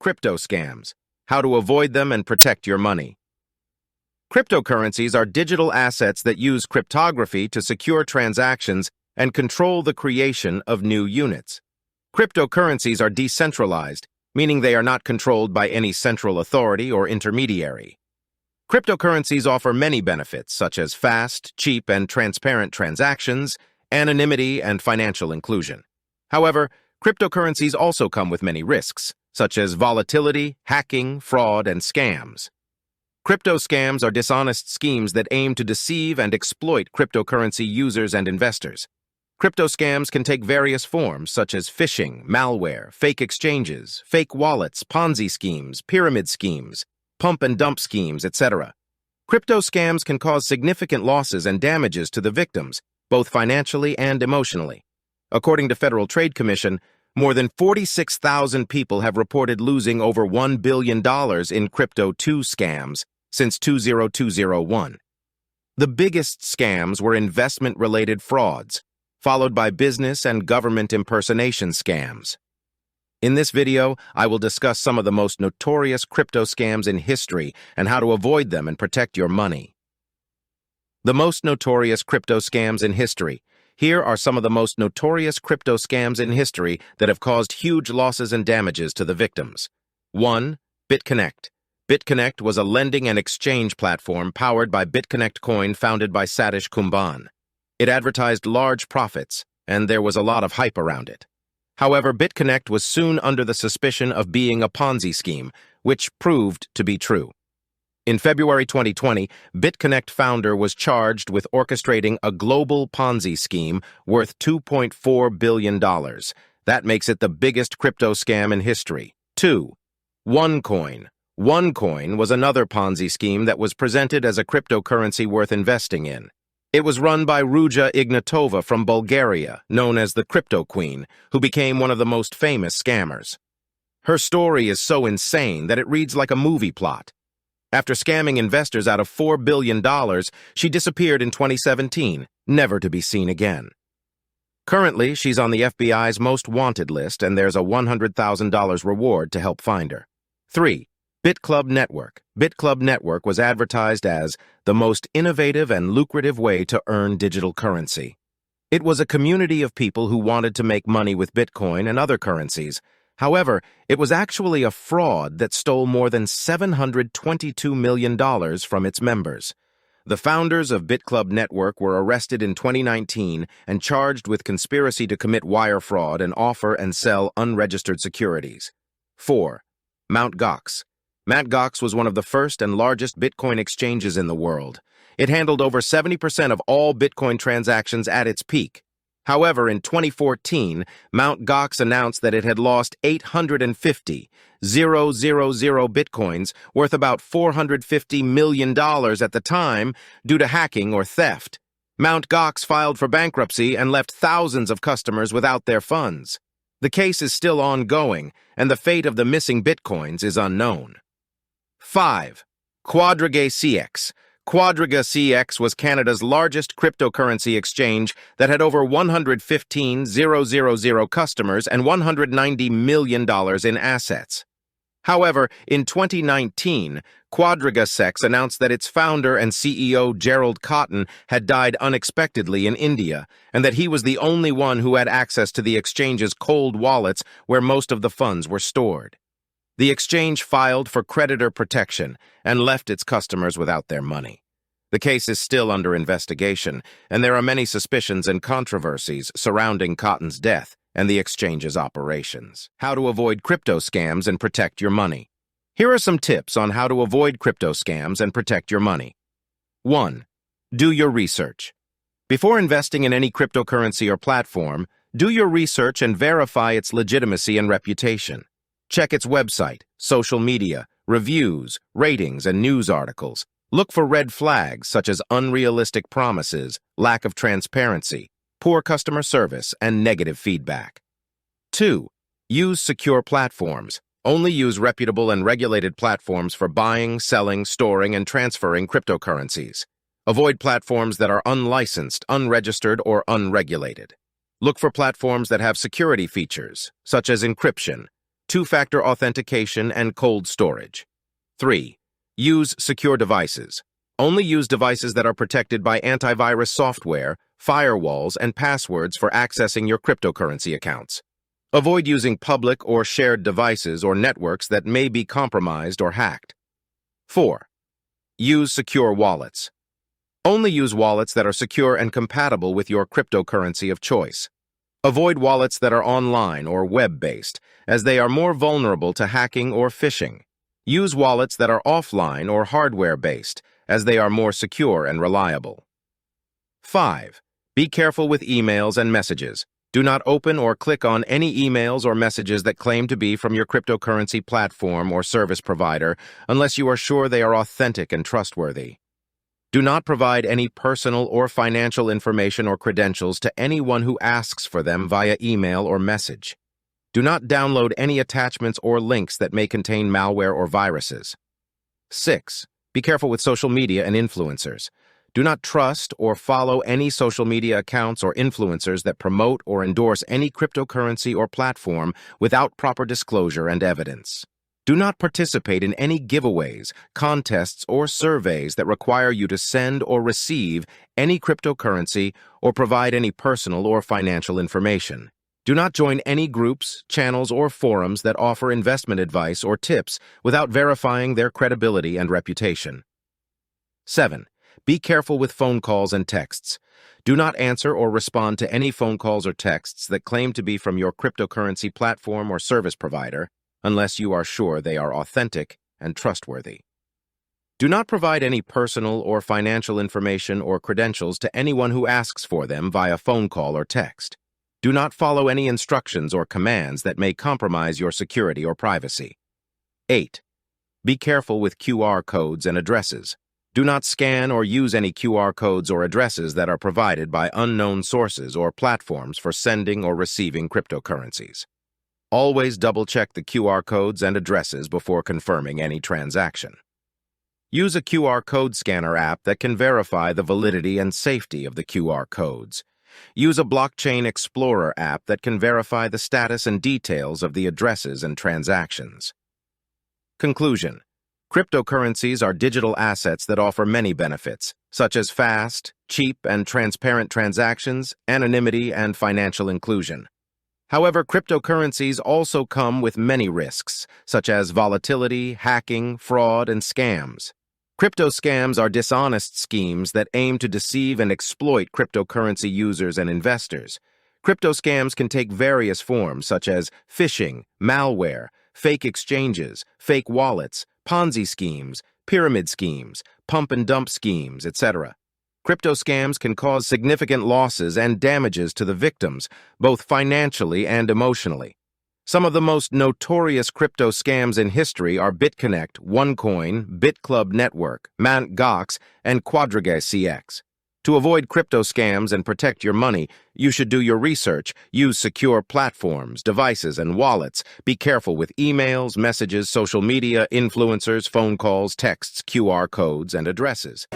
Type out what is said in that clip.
Crypto scams. How to avoid them and protect your money. Cryptocurrencies are digital assets that use cryptography to secure transactions and control the creation of new units. Cryptocurrencies are decentralized, meaning they are not controlled by any central authority or intermediary. Cryptocurrencies offer many benefits, such as fast, cheap, and transparent transactions, anonymity, and financial inclusion. However, cryptocurrencies also come with many risks, such as volatility, hacking, fraud, and scams. Crypto scams are dishonest schemes that aim to deceive and exploit cryptocurrency users and investors. Crypto scams can take various forms, such as phishing, malware, fake exchanges, fake wallets, Ponzi schemes, pyramid schemes, pump and dump schemes, etc. Crypto scams can cause significant losses and damages to the victims, both financially and emotionally. According to Federal Trade Commission, more than 46,000 people have reported losing over $1 billion in Crypto scams since 2021. The biggest scams were investment-related frauds, followed by business and government impersonation scams. In this video, I will discuss some of the most notorious crypto scams in history and how to avoid them and protect your money. The most notorious crypto scams in history. Here are some of the most notorious crypto scams in history that have caused huge losses and damages to the victims. 1. BitConnect. BitConnect was a lending and exchange platform powered by BitConnect Coin founded by Satish Kumban. It advertised large profits, and there was a lot of hype around it. However, BitConnect was soon under the suspicion of being a Ponzi scheme, which proved to be true. In February 2020, BitConnect founder was charged with orchestrating a global Ponzi scheme worth $2.4 billion. That makes it the biggest crypto scam in history. 2. OneCoin. OneCoin was another Ponzi scheme that was presented as a cryptocurrency worth investing in. It was run by Ruja Ignatova from Bulgaria, known as the Crypto Queen, who became one of the most famous scammers. Her story is so insane that it reads like a movie plot. After scamming investors out of $4 billion, she disappeared in 2017, never to be seen again. Currently, she's on the FBI's most wanted list, and there's a $100,000 reward to help find her. 3. BitClub Network. BitClub Network was advertised as the most innovative and lucrative way to earn digital currency. It was a community of people who wanted to make money with Bitcoin and other currencies. However, it was actually a fraud that stole more than $722 million from its members. The founders of BitClub Network were arrested in 2019 and charged with conspiracy to commit wire fraud and offer and sell unregistered securities. 4. Mt. Gox. Mt. Gox was one of the first and largest Bitcoin exchanges in the world. It handled over 70% of all Bitcoin transactions at its peak. However, in 2014, Mt. Gox announced that it had lost 850,000 Bitcoins worth about $450 million at the time due to hacking or theft. Mt. Gox filed for bankruptcy and left thousands of customers without their funds. The case is still ongoing, and the fate of the missing Bitcoins is unknown. 5. Quadriga CX. Quadriga CX was Canada's largest cryptocurrency exchange that had over 115,000 customers and $190 million in assets. However, in 2019, Quadriga CX announced that its founder and CEO Gerald Cotton had died unexpectedly in India, and that he was the only one who had access to the exchange's cold wallets where most of the funds were stored. The exchange filed for creditor protection and left its customers without their money. The case is still under investigation, and there are many suspicions and controversies surrounding Cotton's death and the exchange's operations. How to avoid crypto scams and protect your money. Here are some tips on how to avoid crypto scams and protect your money. 1. Do your research. Before investing in any cryptocurrency or platform, do your research and verify its legitimacy and reputation. Check its website, social media, reviews, ratings, and news articles. Look for red flags such as unrealistic promises, lack of transparency, poor customer service, and negative feedback. 2. Use secure platforms. Only use reputable and regulated platforms for buying, selling, storing, and transferring cryptocurrencies. Avoid platforms that are unlicensed, unregistered, or unregulated. Look for platforms that have security features, such as encryption. two-factor authentication, and cold storage. 3. Use secure devices. Only use devices that are protected by antivirus software, firewalls, and passwords for accessing your cryptocurrency accounts. Avoid using public or shared devices or networks that may be compromised or hacked. 4. Use secure wallets. Only use wallets that are secure and compatible with your cryptocurrency of choice. Avoid wallets that are online or web-based, as they are more vulnerable to hacking or phishing. Use wallets that are offline or hardware-based, as they are more secure and reliable. 5. Be careful with emails and messages. Do not open or click on any emails or messages that claim to be from your cryptocurrency platform or service provider unless you are sure they are authentic and trustworthy. Do not provide any personal or financial information or credentials to anyone who asks for them via email or message. Do not download any attachments or links that may contain malware or viruses. 6. Be careful with social media and influencers. Do not trust or follow any social media accounts or influencers that promote or endorse any cryptocurrency or platform without proper disclosure and evidence. Do not participate in any giveaways, contests, or surveys that require you to send or receive any cryptocurrency or provide any personal or financial information. Do not join any groups, channels, or forums that offer investment advice or tips without verifying their credibility and reputation. 7. Be careful with phone calls and texts. Do not answer or respond to any phone calls or texts that claim to be from your cryptocurrency platform or service provider unless you are sure they are authentic and trustworthy. Do not provide any personal or financial information or credentials to anyone who asks for them via phone call or text. Do not follow any instructions or commands that may compromise your security or privacy. 8. Be careful with QR codes and addresses. Do not scan or use any QR codes or addresses that are provided by unknown sources or platforms for sending or receiving cryptocurrencies. Always double-check the QR codes and addresses before confirming any transaction. Use a QR code scanner app that can verify the validity and safety of the QR codes. Use a Blockchain Explorer app that can verify the status and details of the addresses and transactions. Conclusion. Cryptocurrencies are digital assets that offer many benefits, such as fast, cheap, and transparent transactions, anonymity, and financial inclusion. However, cryptocurrencies also come with many risks, such as volatility, hacking, fraud, and scams. Crypto scams are dishonest schemes that aim to deceive and exploit cryptocurrency users and investors. Crypto scams can take various forms, such as phishing, malware, fake exchanges, fake wallets, Ponzi schemes, pyramid schemes, pump-and-dump schemes, etc. Crypto scams can cause significant losses and damages to the victims, both financially and emotionally. Some of the most notorious crypto scams in history are BitConnect, OneCoin, BitClub Network, Mt. Gox, and QuadraGate-CX. To avoid crypto scams and protect your money, you should do your research, use secure platforms, devices, and wallets. Be careful with emails, messages, social media, influencers, phone calls, texts, QR codes, and addresses.